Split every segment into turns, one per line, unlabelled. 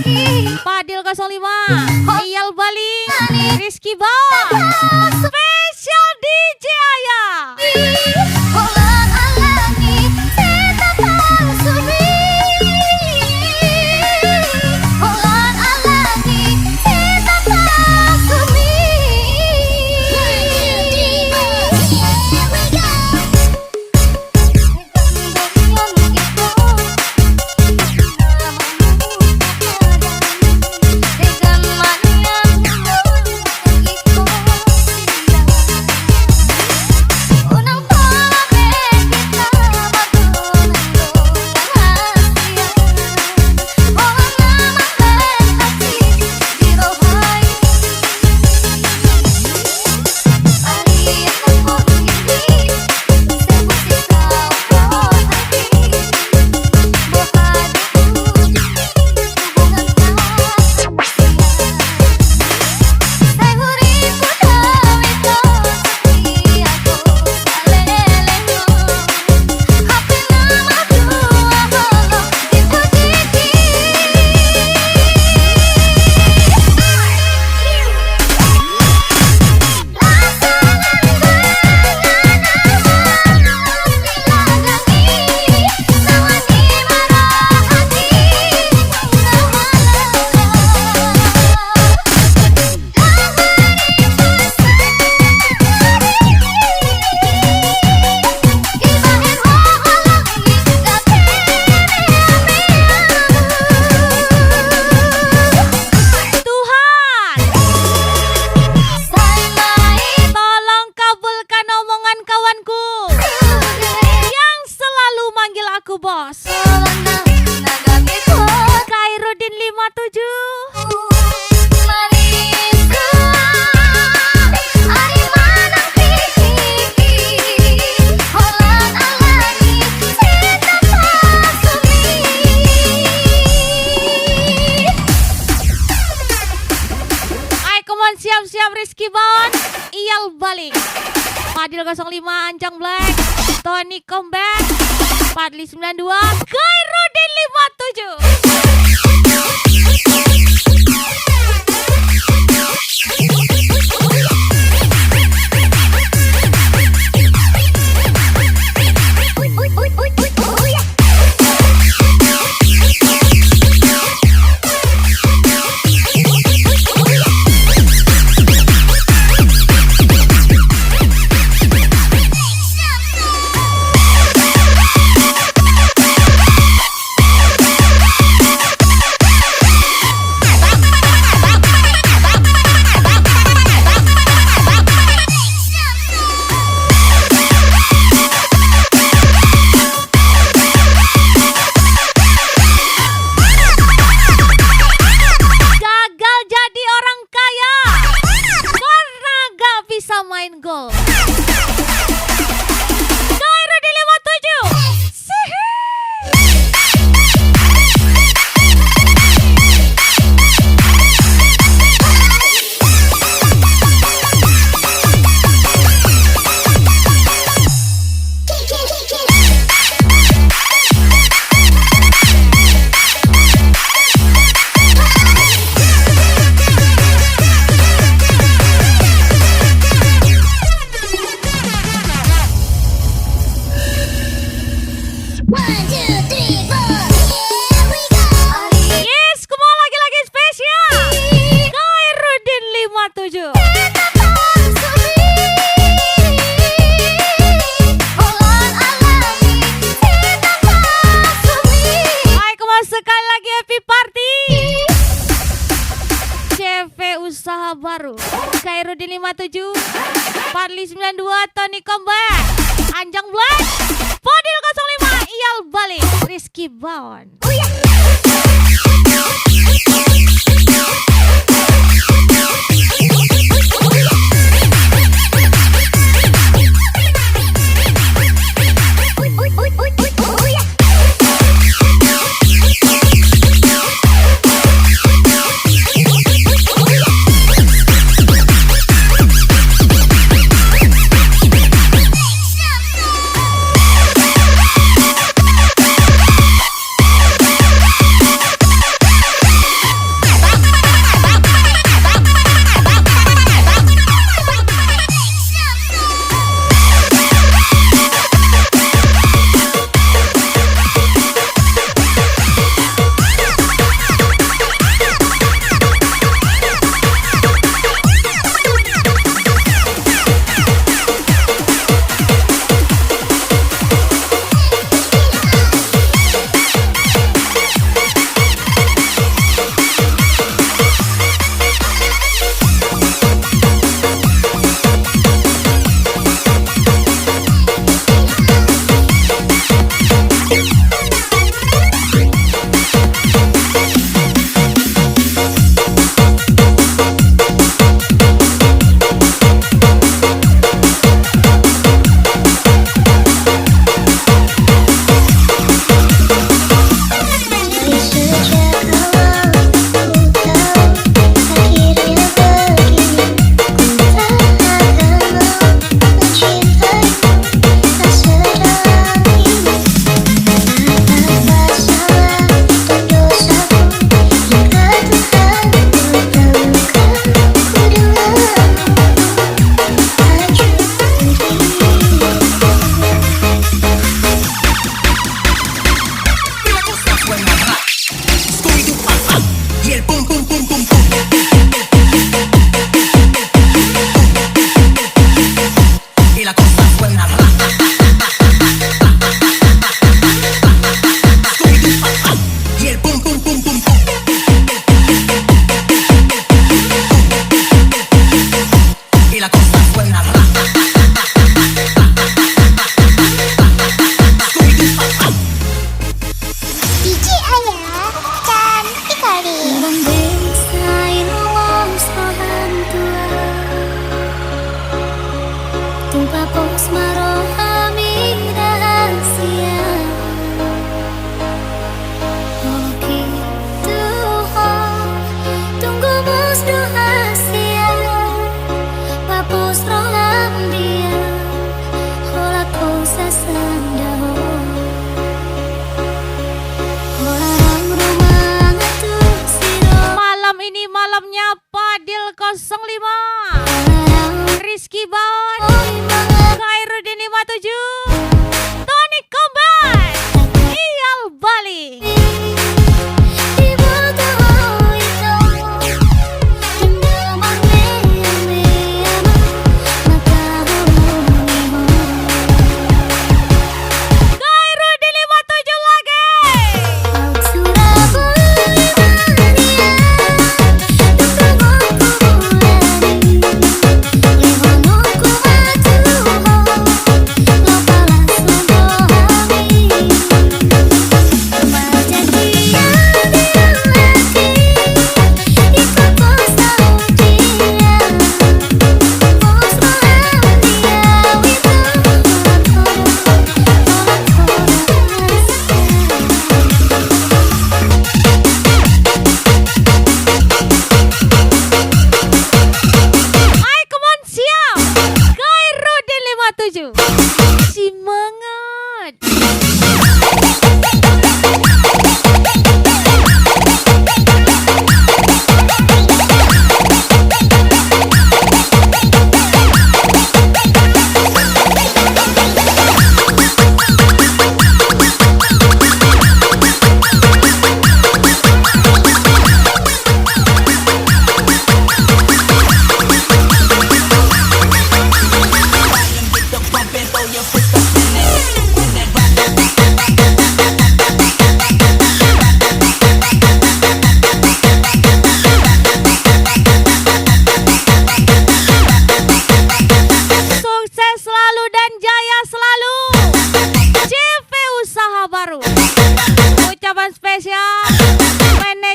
Fadil 05, Iyal Bali, Rizky Bawon, spesial DJ Ayah. Siap-siap Rizky Bawon, Iyal Bali, Fadil 05, Anjang Black, Tony Comeback, Fadli 92, Khairuddin 57. Main gol. Khairuddin 57. Sekali lagi happy party CV usaha baru Khairuddin 57, Fadli 92, Tony Comeback, Anjang Black, Fadil 05, Iyal Bali, Rizky Bawon.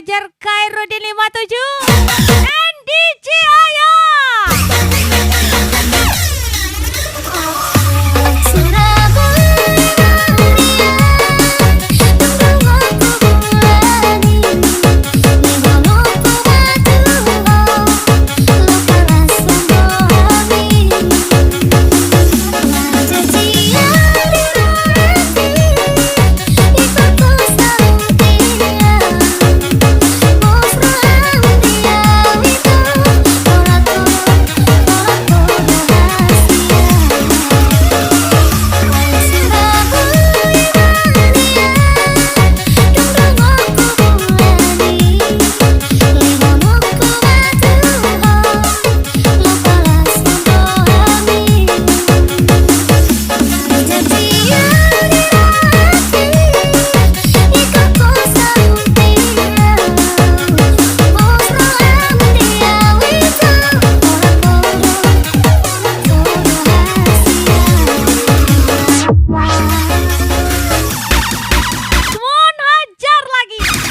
Fajar Khairuddin 57 and DJ Aya.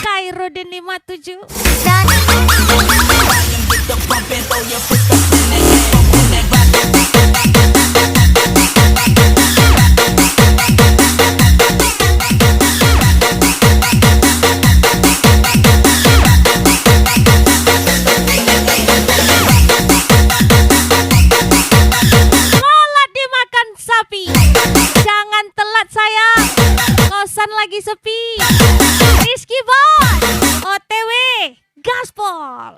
Khairuddin 57. Sholat dimakan sapi. Jangan telat sayang. Kosan lagi sepi. Rizky Bawon OTW Gaspol.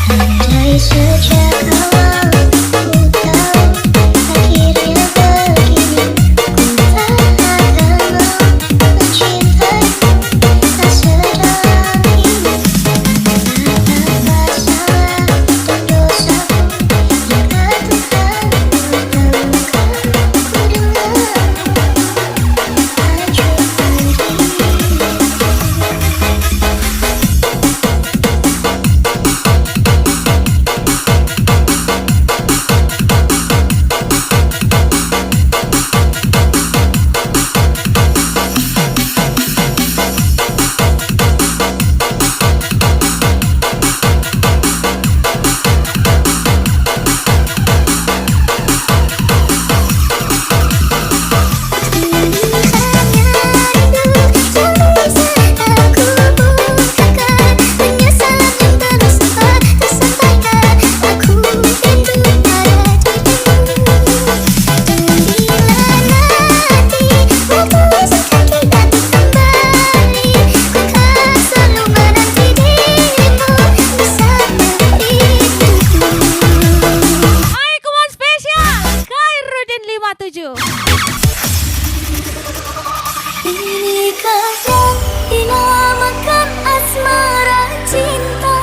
Andai sejak awal ku tahu akhirnya begini, ku tak akan mau mencintaimu tak sedalam ini. Apa salah dan dosaku jika Tuhan memperlukan ku dengan acuan diri. Inikah yang dinamakan asmara cinta?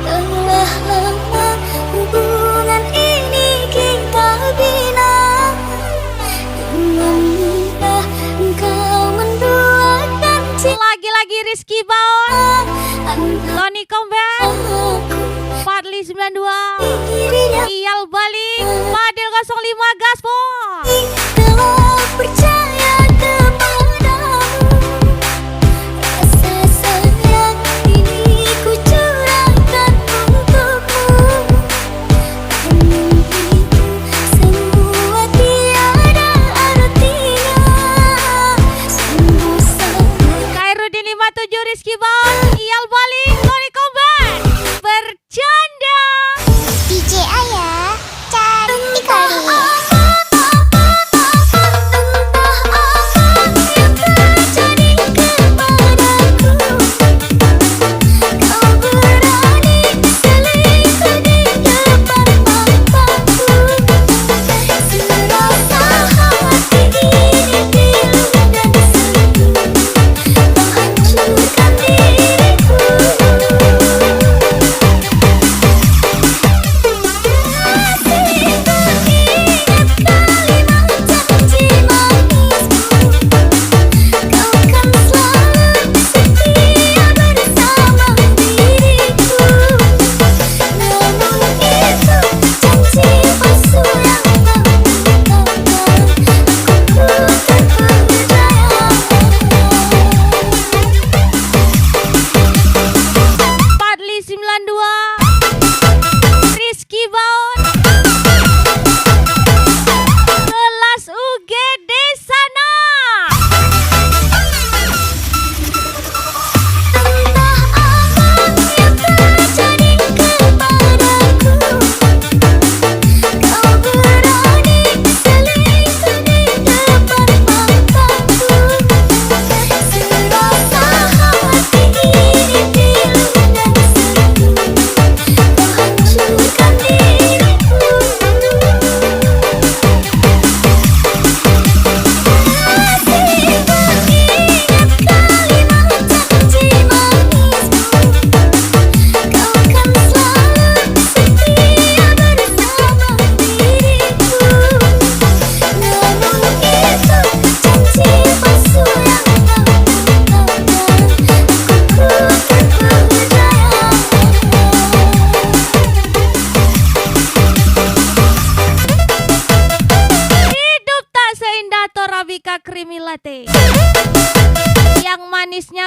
Telah lama hubungan ini kita bina. Dengan mudah engkau menduakan cinta.
Lagi-lagi Rizky Bawon, Tony Comeback, Fadli 92, Iyal balik, Fadil 05 Gaspol.
Telah percaya kepadamu, rasa sayang ini ku curahkan untukmu. Itu semua tiada artinya. Sungguh sangat
Khairuddin 57, Rizky Bawon, Iyal balik, Tony Comeback, bercanda.
DJ Aya cantik kali. Menghancurkan diri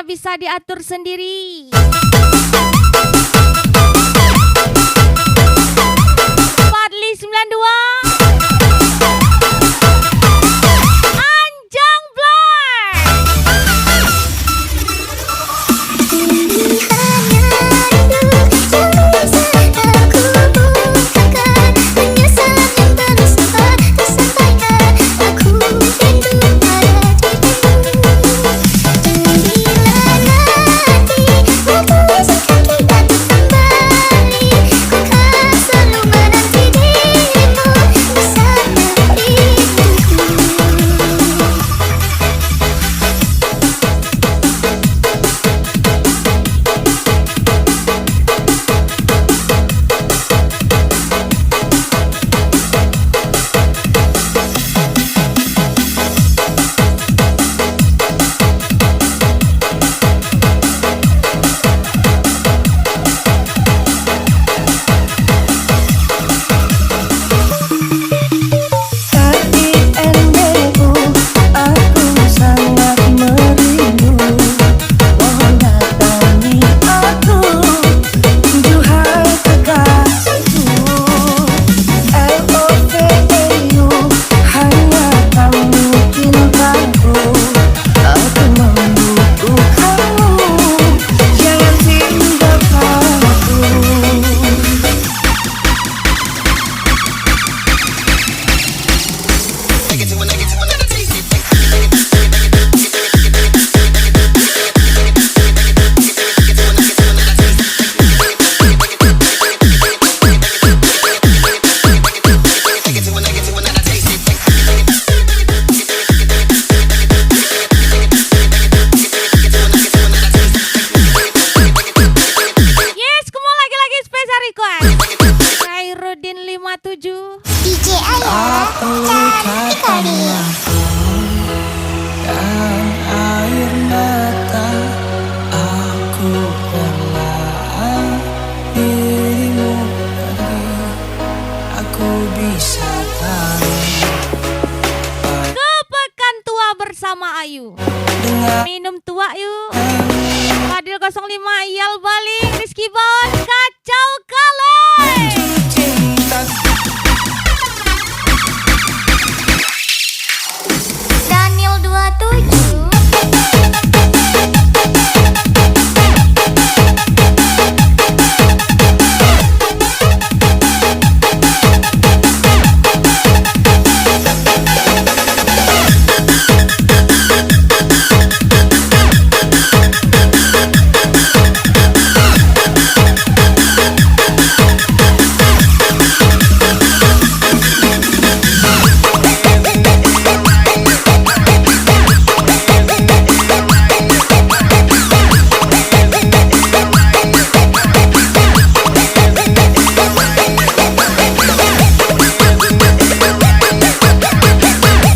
bisa diatur sendiri. Fadli 92, Anjang Black. Khairuddin 57,
DJ Ayah cantik kali.
Dan air mata aku rela dirimu pergi, aku bisa tahu
ke Pekan Tua bersama Ayu.
dengan
Minum tua yuk. Fadil 05, Iyal Bali, Rizky Bawon, kacau kali.
cinta.
Daniel 27.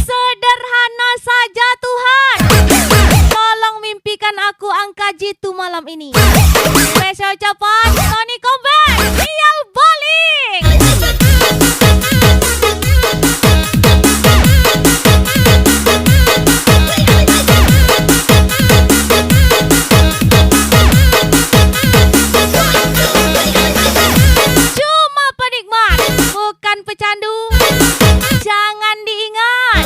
Sederhana saja Tuhan, tolong mimpikan aku angka jitu malam ini. Spesial ucapan Tony Comeback, Iyal balik. Cuma penikmat, bukan pecandu. Jangan diingat,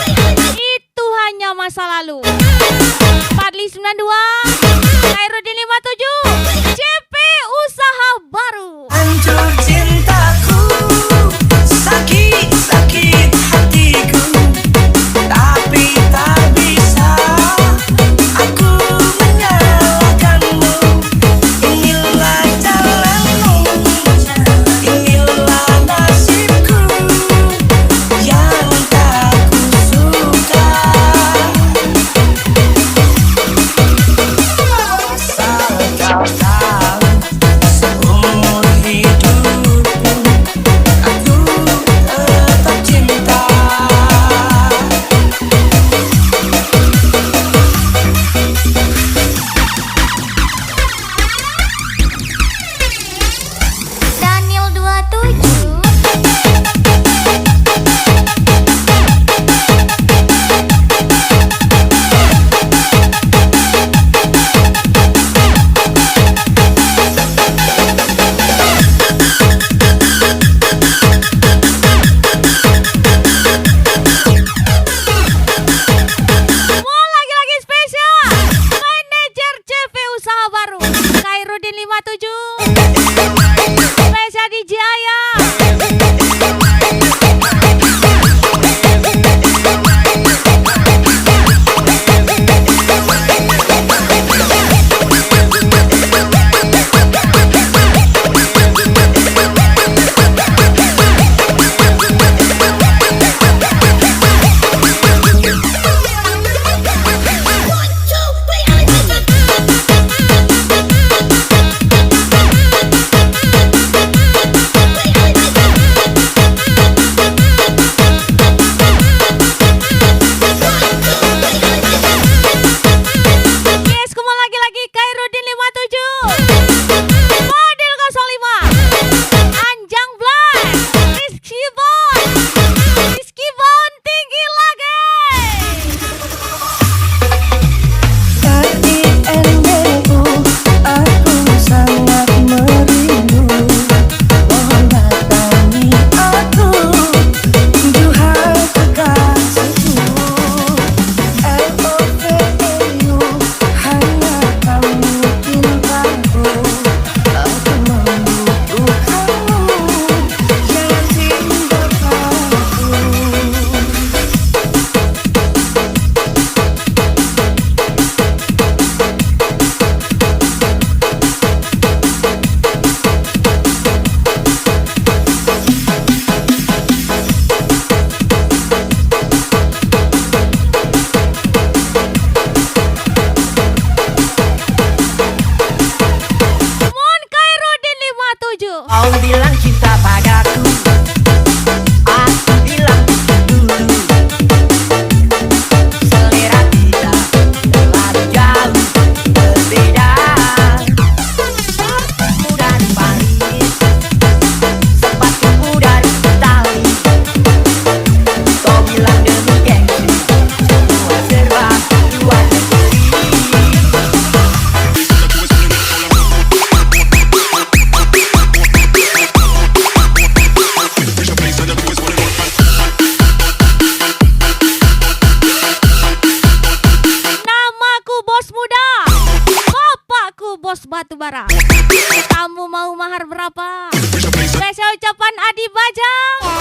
itu hanya masa lalu. Fadli 92, Khairuddin 57, CP Usaha Baru.
Hancur cintaku, sakit hatiku, tapi tak bisa aku menyalahkanmu. Inilah jalanmu, inilah nasibku yang tak kusuka. Asal kau tahu, seumur hidupku aku tetap cinta.
Daniel 27.
pos Batubara. Kamu mau mahar berapa? Spesial ucapan Adi Bajang.
Ya,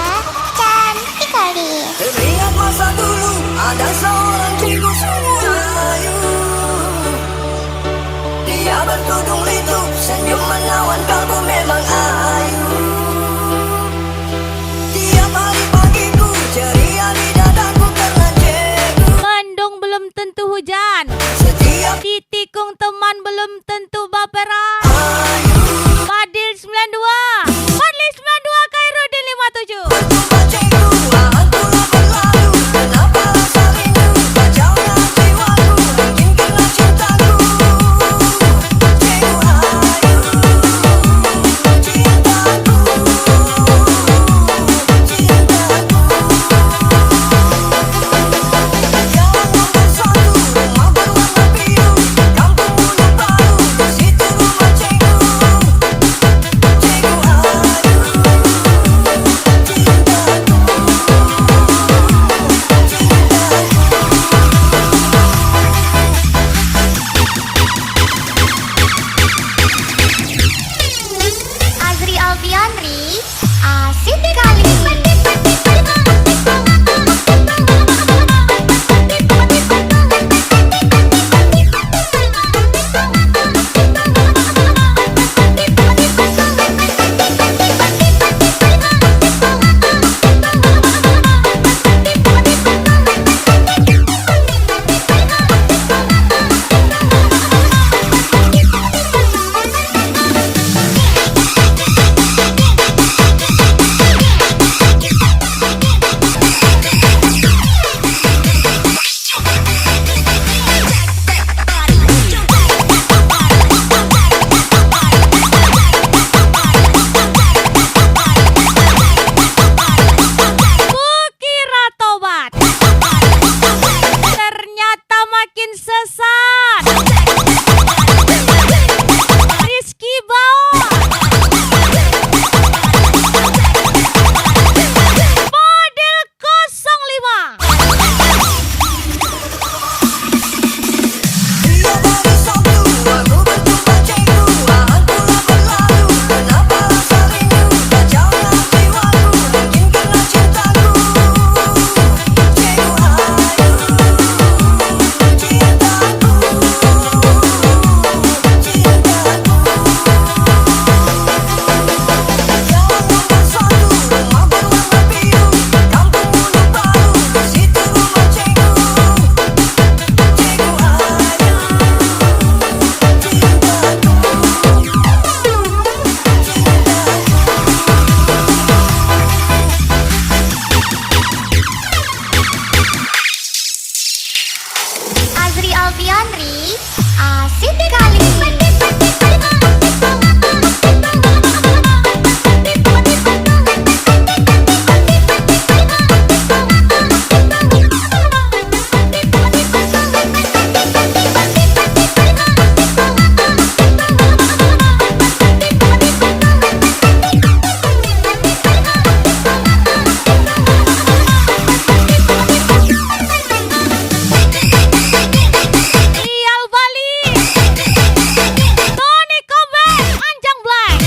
cantik kali.
Teringat masa dulu ada seorang cikgu sungguh ayu. Dia bertudung litu, senyum menawan kalbu memang ayu. Tiap hari pagiku ceria di dadaku karena cikgu.
Mendung belum tentu hujan.
Setiap
Ditikung teman belum tentu baperan.
ayu
Fadil 92. Fadli 92 Khairuddin 57.
berjumpa cikgu, hantulah berlalu. Kenapa rasa rindu kacaunya jiwaku, mungkin karena cintaku. Cikgu ayu, cintaku, cintaku. Jalan nomor 1, rumah berwarna biru, kampung Gunung Baru, di situ rumah cikgu. Cikgu ayu,
Azri Alfianri, asik kali.
Kukira tobat, ternyata makin sesat. Rizky Baon, model 05.
dia baru Sabtu, aku berjumpa cikgu, hantulah berlalu. Kenapa rasa rindu kacaunya jiwaku, mungkin karena cintaku. Cikgu ayu, cintaku, cintaku. Jalan nomor 1, rumah berwarna biru, kampung Gunung Baru, di situ rumah cikgu. Cikgu ayu,
Azri Alfianri, asik kali.
Iyal Bali, Tony Kombek, Anjang Black.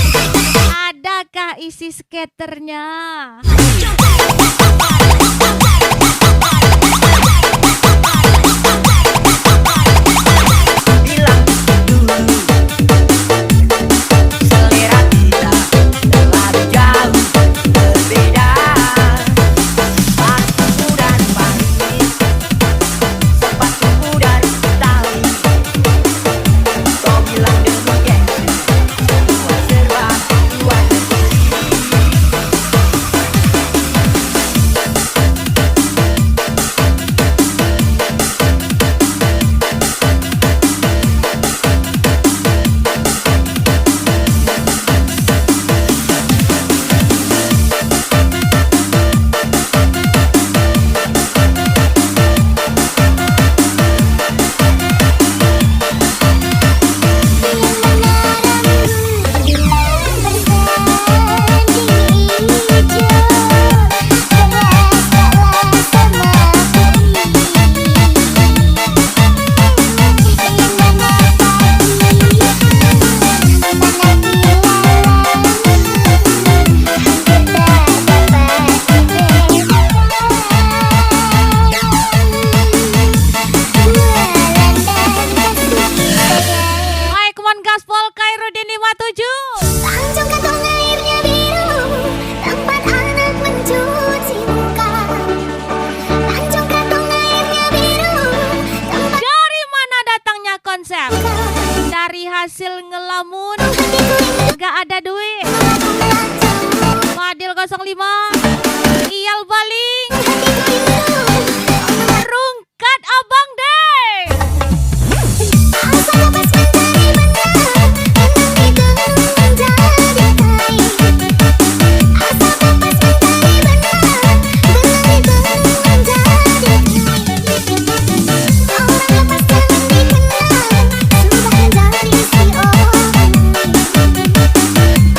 Adakah isi skaternya?
bilang dulu selera kita terlalu jauh berbeda. Sepatuku dari Paris, sepatuku dari Itali. Kau bilang demikian, semua serba luar negeri.
Gaspol Khairuddin 57.
Tanjung Katong airnya biru, tempat anak mencuci muka. Tanjung Katong airnya biru, tempat
Dari mana datangnya konsep? Dari hasil ngelamun, gak ada duit. Fadil 05, Iyal Baling, Rungkat Abang Deh.
asal lepas mencari benar, tenang di gunung menjadi kain. Asal lepas mencari benar, tenang di gunung menjadi kain. Orang lepas tenang di benar, sudah menjadi si orang lain.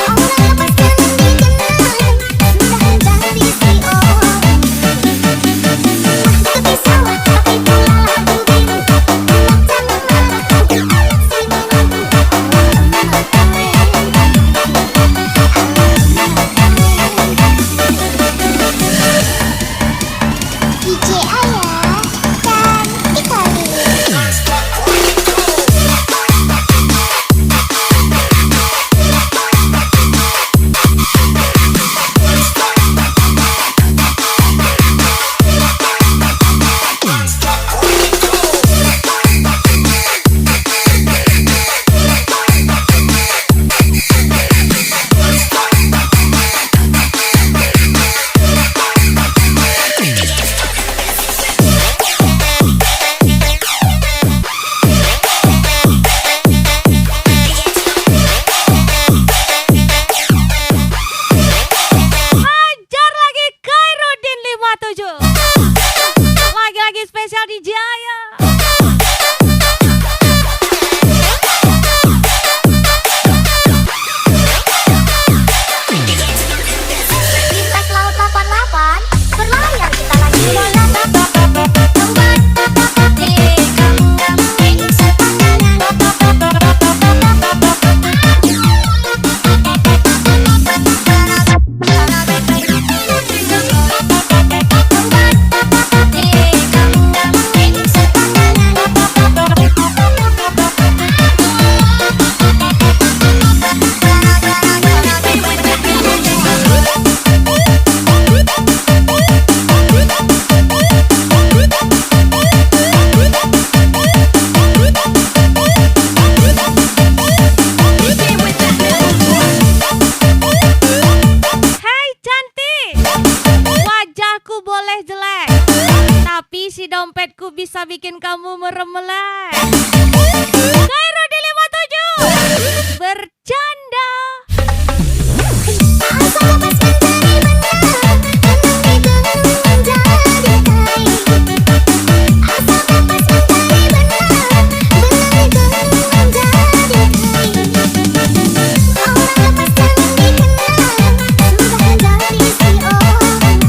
Orang lepas tenang di benar, sudah menjadi si orang lain. Tepi sawah, tepi bola labu biru, anak jalan marah, anak sibuk mampu, anak DJ Ayah dan Ikari.
Hajar lagi Khairuddin 57. Lagi-lagi spesial di Jaya.
Lintas Laut 88, berlayar kita lagi. Tempat di kampung sepanjang.
Hai cantik, wajahku boleh jelek, tapi si dompetku bisa bikin kamu merem melek. Khairuddin 57 bercanda.
Asal lepas mencari benar, tenang di gunung menjadi kain. Asal lepas mencari benar, tenang di gunung menjadi kain. Orang lepas tenang di benar, sudah menjadi si orang lain.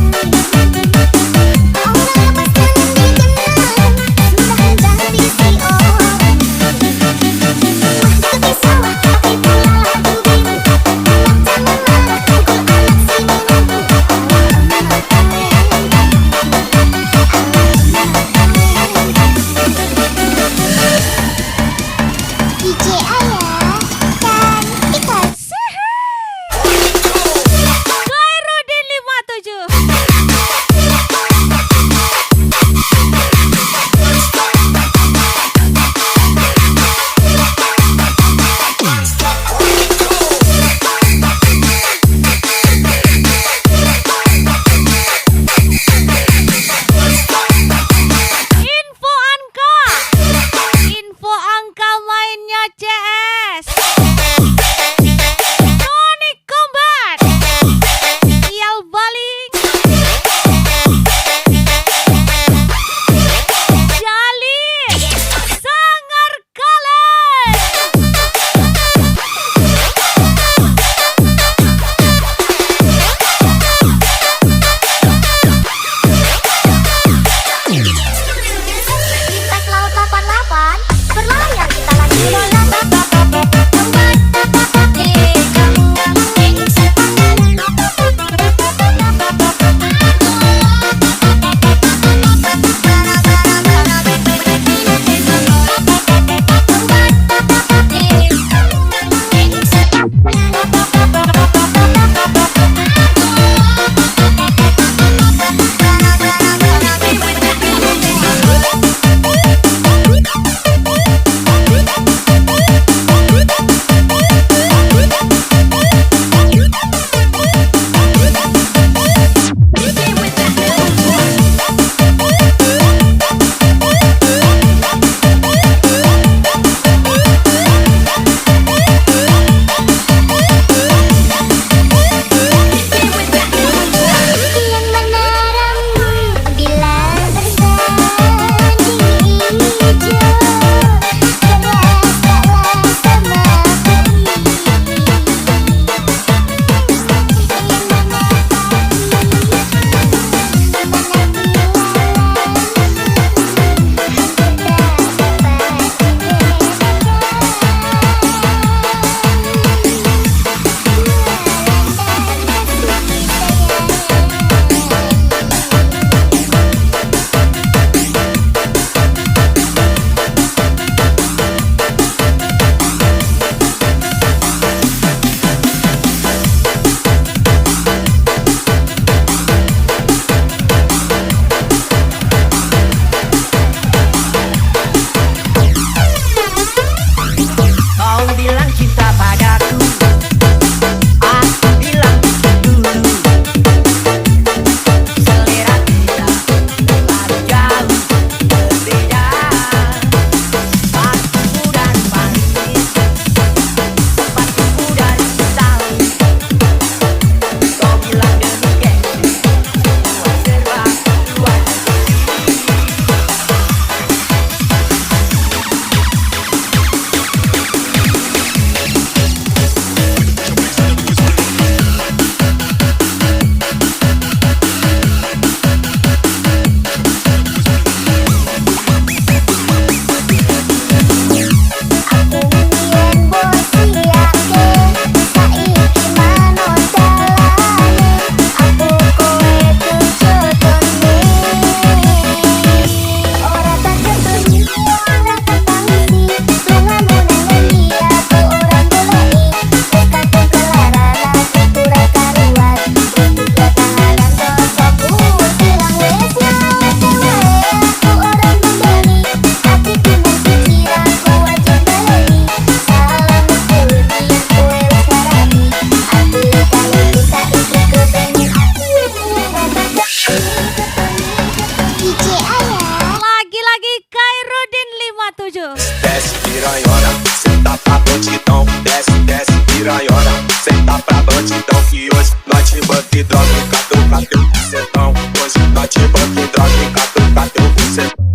Orang lepas tenang di benar, sudah menjadi si orang lain. Tepi sawah,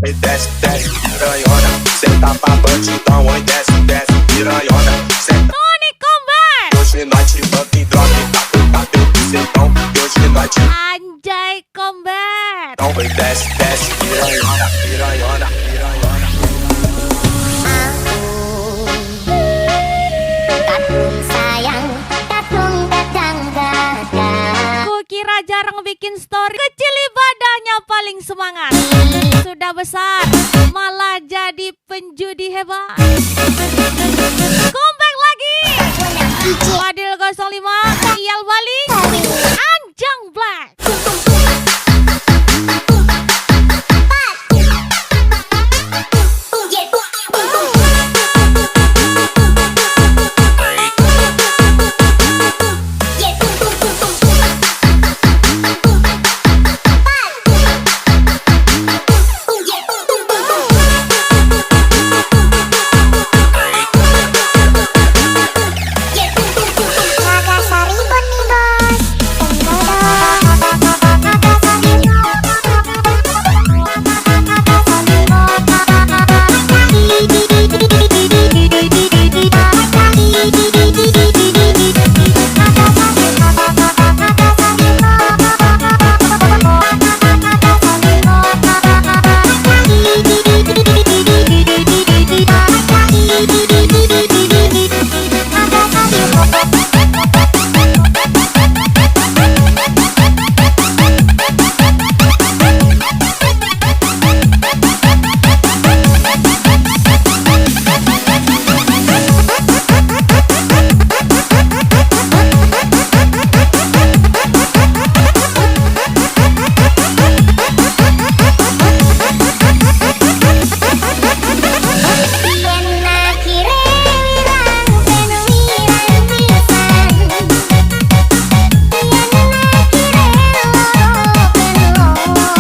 e desce, desce, piranhona. Senta pra bandidão, oi, desce, desce, piranhona. Senta
Tony comeback.
hoje nós te banca em droga, tá com cabelo de sertão. E hoje nós te
Anjay comeback.
não, oi, desce, desce, piranhona, piranhona, piranhona.
Tatung sayang, tatung gadang-gadang.
Kukira jarang bikin story. Kecil ibadahnya paling semangat. Sudah besar malah jadi penjudi hebat. Comeback lagi. Fadil 05, Iyal Bali, Anjang Black.
Nagasari Boni Bos,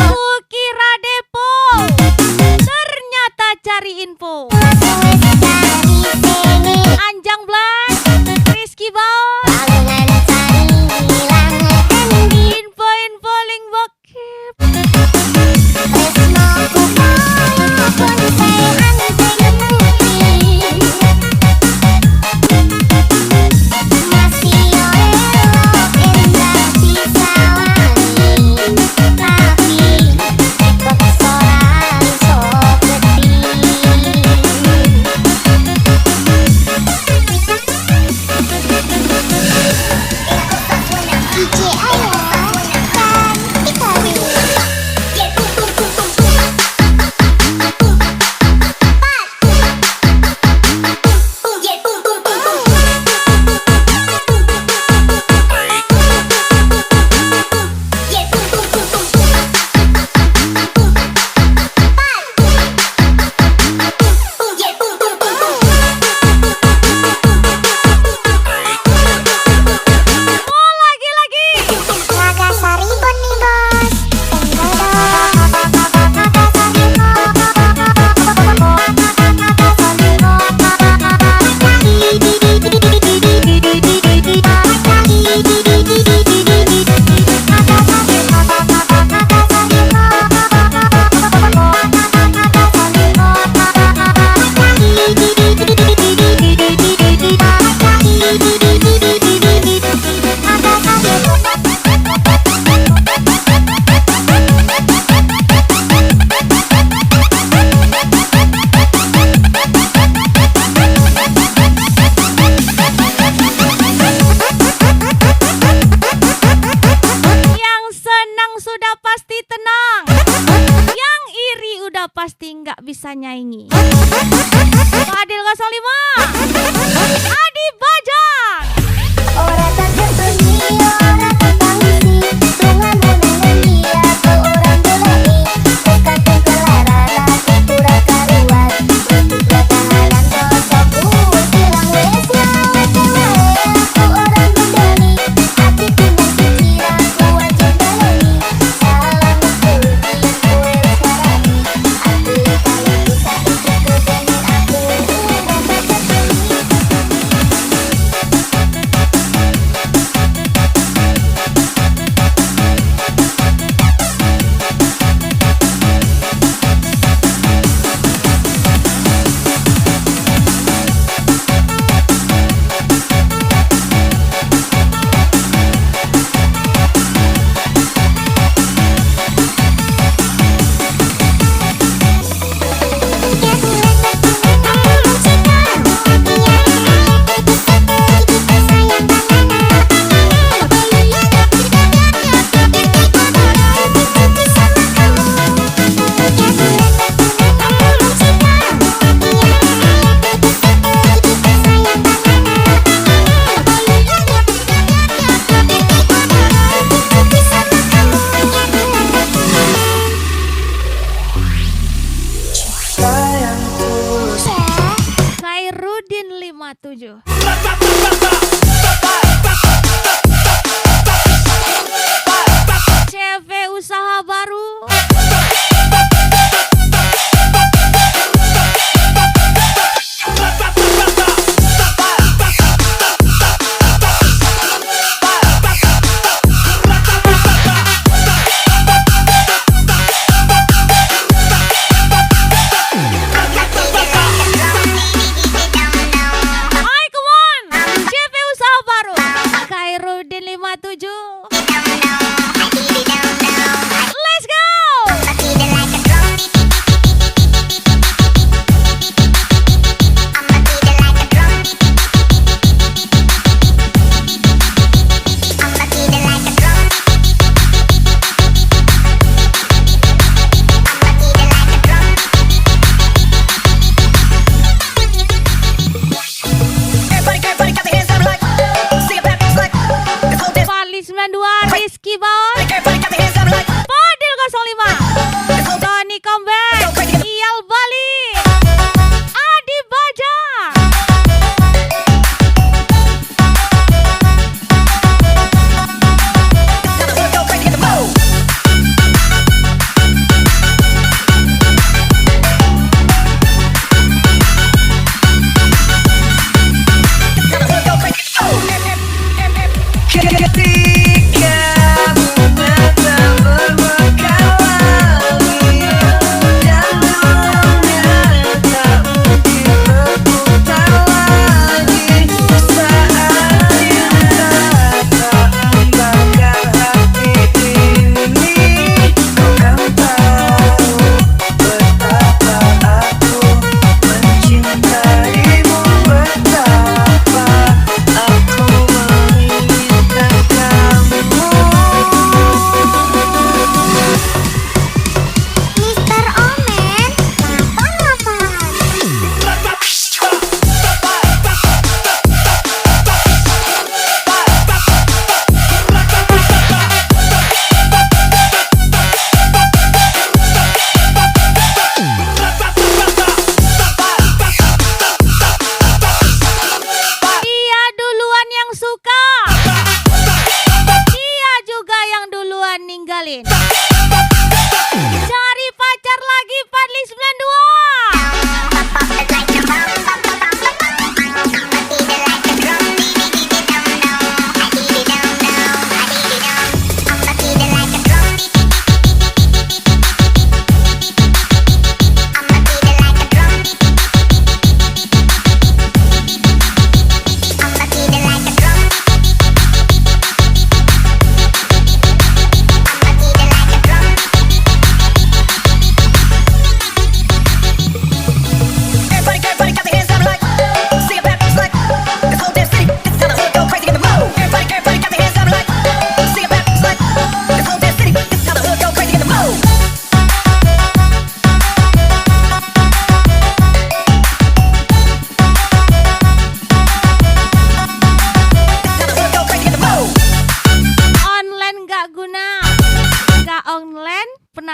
Kukira depo. Ternyata cari info. Anjang Black, Rizky Bawon. Info-info link bokep. Mau lagi-lagi.
Nagasari Boni Bos,
Yang senang sudah pasti tenang. Yang iri udah pasti nggak bisa nyaingi. Fadil 05, Adi Bajang.
ora takut bunyi, ora tetangisi, tungan menengan dia ke orang gelai, bukan kegelaran lagi kurang karuan, untuk tahanan dosaku, bilang wesnya wesnya aku orang mendali, hati pindah pikiranku aja baloni, salam kuli kue sekarang, aku kali bisa ikut dengan aku, udah baca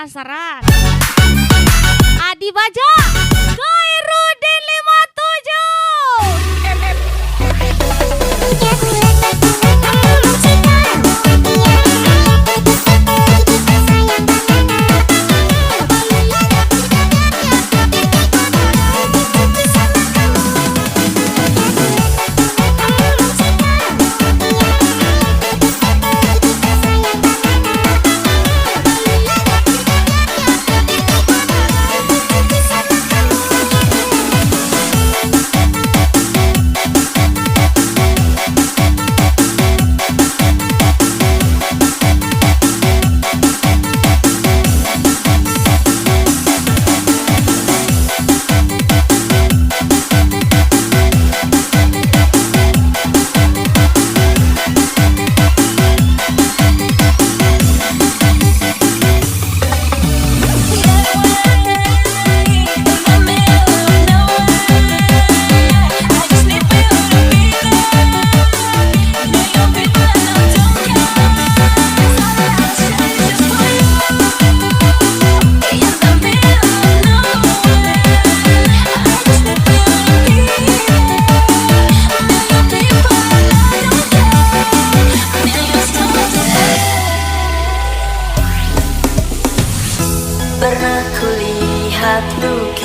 penasaran? Adi Baja